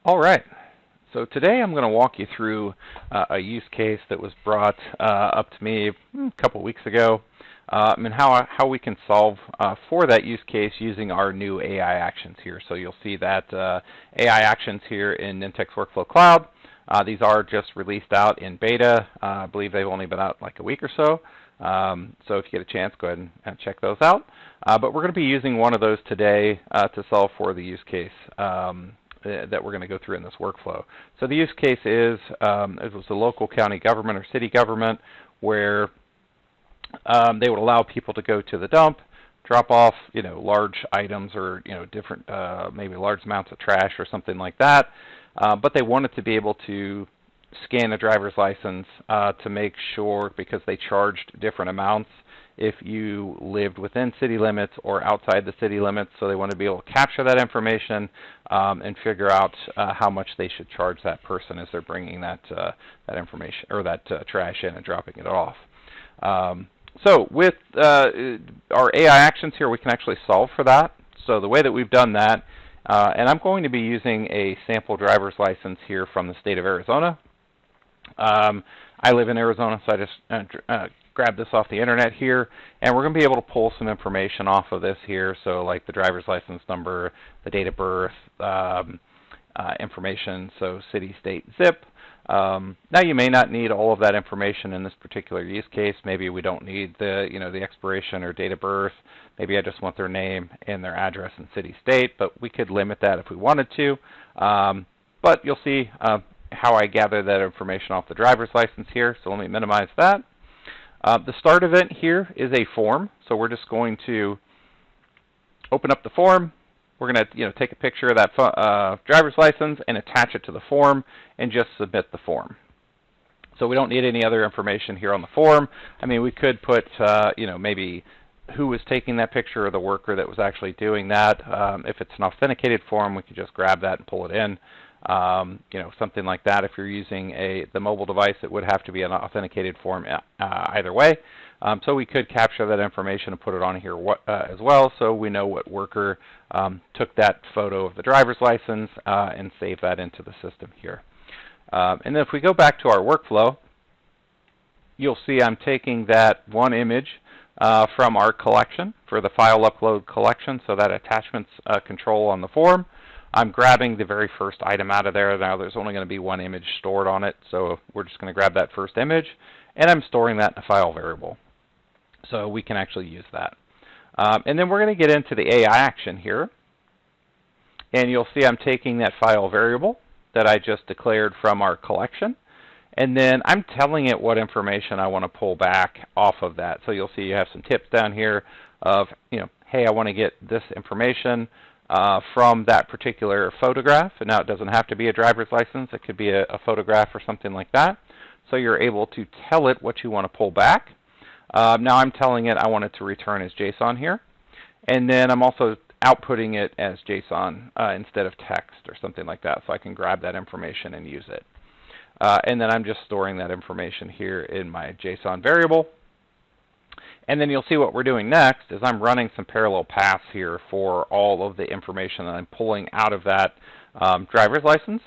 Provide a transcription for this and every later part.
All right. So today I'm going to walk you through a use case that was brought up to me a couple weeks ago, and how we can solve for that use case using our new AI actions here. So you'll see that AI actions here in Nintex Workflow Cloud. These are just released out in beta. I believe they've only been out like a week or so. So if you get a chance, go ahead and check those out. But we're going to be using one of those today to solve for the use case that we're going to go through in this workflow. So the use case is, it was a local county government or city government where they would allow people to go to the dump, drop off, large items or, different, maybe large amounts of trash or something like that. But they wanted to be able to scan a driver's license to make sure, because they charged different amounts if you lived within city limits or outside the city limits. So they want to be able to capture that information and figure out how much they should charge that person as they're bringing that information or that trash in and dropping it off. So with our AI actions here, we can actually solve for that. So the way that we've done that, and I'm going to be using a sample driver's license here from the state of Arizona. I live in Arizona, so I just grab this off the internet here, and we're going to be able to pull some information off of this here, so like the driver's license number, the date of birth, information, so city, state, zip. Now you may not need all of that information in this particular use case. Maybe we don't need the the expiration or date of birth. Maybe I just want their name and their address and city, state, but we could limit that if we wanted to. But you'll see how I gather that information off the driver's license here, so let me minimize that. The start event here is a form, so we're just going to open up the form. We're going to take a picture of that driver's license and attach it to the form and just submit the form. So we don't need any other information here on the form. I mean, we could put maybe who was taking that picture or the worker that was actually doing that. If it's an authenticated form, we could just grab that and pull it in. Something like that. If you're using the mobile device, it would have to be an authenticated form either way. So we could capture that information and put it on here as well, so we know what worker took that photo of the driver's license and save that into the system here. And then if we go back to our workflow, you'll see I'm taking that one image from our collection for the file upload collection, so that attachments control on the form. I'm grabbing the very first item out of there. Now there's only going to be one image stored on it, so we're just going to grab that first image, and I'm storing that in a file variable. So we can actually use that. And then we're going to get into the AI action here, and you'll see I'm taking that file variable that I just declared from our collection, and then I'm telling it what information I want to pull back off of that. So you'll see you have some tips down here of, hey, I want to get this information from that particular photograph. And now it doesn't have to be a driver's license. It could be a photograph or something like that. So you're able to tell it what you want to pull back. Now I'm telling it I want it to return as JSON here. And then I'm also outputting it as JSON instead of text or something like that, so I can grab that information and use it. And then I'm just storing that information here in my JSON variable. And then you'll see what we're doing next is I'm running some parallel paths here for all of the information that I'm pulling out of that driver's license.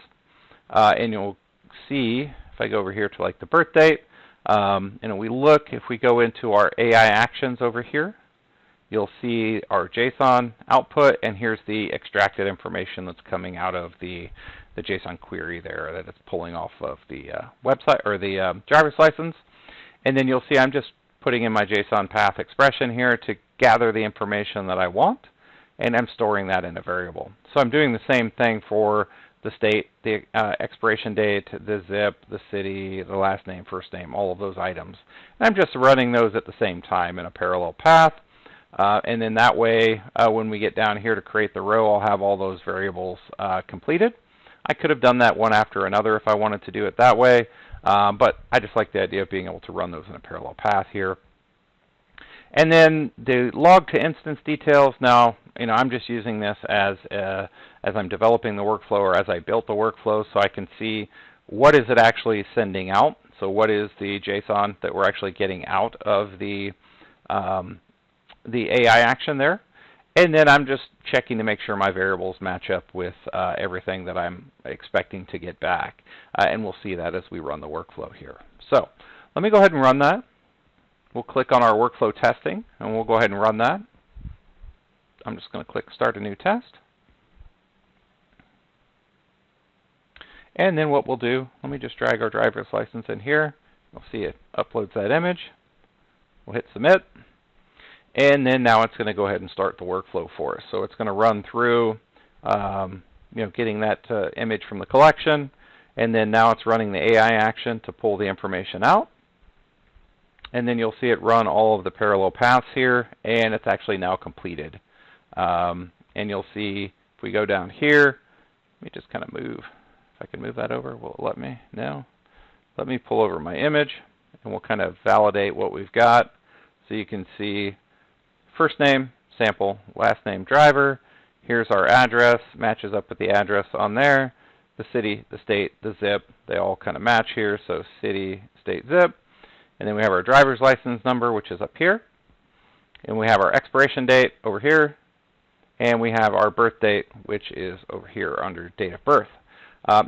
And you'll see, if I go over here to like the birth date, and we look, if we go into our AI actions over here, you'll see our JSON output, and here's the extracted information that's coming out of the JSON query there that it's pulling off of the website or the driver's license. And then you'll see I'm just putting in my JSON path expression here to gather the information that I want, and I'm storing that in a variable. So I'm doing the same thing for the state, the expiration date, the zip, the city, the last name, first name, all of those items. And I'm just running those at the same time in a parallel path. And then that way, when we get down here to create the row, I'll have all those variables completed. I could have done that one after another if I wanted to do it that way. But I just like the idea of being able to run those in a parallel path here. And then the log to instance details. Now, I'm just using this as I'm developing the workflow or as I built the workflow, so I can see what is it actually sending out. So what is the JSON that we're actually getting out of the AI action there. And then I'm just checking to make sure my variables match up with everything that I'm expecting to get back. And we'll see that as we run the workflow here. So let me go ahead and run that. We'll click on our workflow testing, and we'll go ahead and run that. I'm just going to click Start a New Test. And then what we'll do, let me just drag our driver's license in here. You'll see it uploads that image. We'll hit Submit. And then now it's going to go ahead and start the workflow for us. So it's going to run through getting that image from the collection. And then now it's running the AI action to pull the information out. And then you'll see it run all of the parallel paths here. And it's actually now completed. And you'll see if we go down here, let me just kind of move. If I can move that over, will it let me? No. Let me pull over my image, and we'll kind of validate what we've got. So you can see first name, sample, last name, driver. Here's our address, matches up with the address on there. The city, the state, the zip, they all kind of match here. So city, state, zip. And then we have our driver's license number, which is up here. And we have our expiration date over here. And we have our birth date, which is over here under date of birth.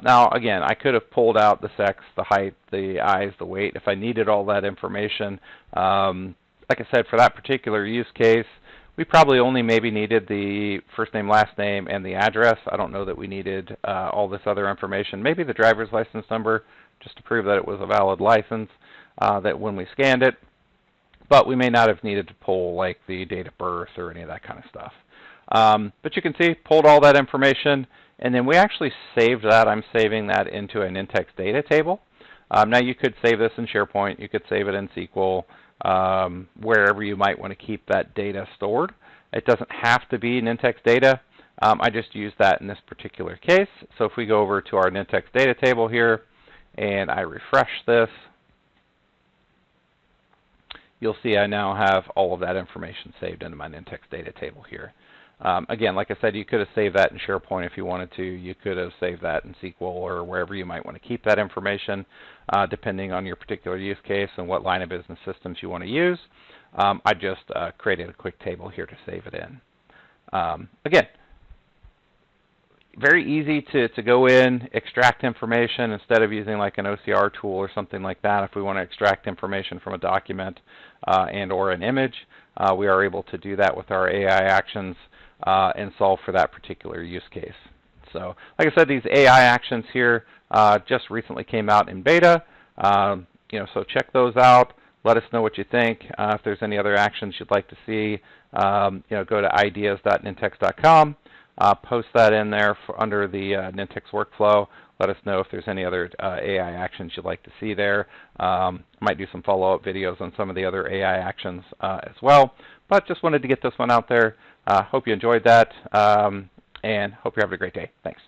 Now, again, I could have pulled out the sex, the height, the eyes, the weight, if I needed all that information. Like I said, for that particular use case, we probably only maybe needed the first name, last name, and the address. I don't know that we needed all this other information. Maybe the driver's license number, just to prove that it was a valid license, that when we scanned it. But we may not have needed to pull like the date of birth or any of that kind of stuff. But you can see, pulled all that information. And then we actually saved that. I'm saving that into an Nintex data table. Now you could save this in SharePoint. You could save it in SQL, wherever you might want to keep that data stored. It doesn't have to be Nintex data. I just used that in this particular case. So if we go over to our Nintex data table here, and I refresh this, you'll see I now have all of that information saved into my Nintex data table here. Again, like I said, you could have saved that in SharePoint if you wanted to. You could have saved that in SQL or wherever you might want to keep that information, depending on your particular use case and what line of business systems you want to use. I just created a quick table here to save it in. Again, very easy to go in, extract information instead of using like an OCR tool or something like that. If we want to extract information from a document and or an image, we are able to do that with our AI actions and solve for that particular use case. So, like I said, these AI actions here just recently came out in beta. So check those out. Let us know what you think. If there's any other actions you'd like to see, go to ideas.nintex.com. Post that in there under the Nintex workflow. Let us know if there's any other AI actions you'd like to see there. Might do some follow-up videos on some of the other AI actions as well. But just wanted to get this one out there. Hope you enjoyed that, and hope you're having a great day. Thanks.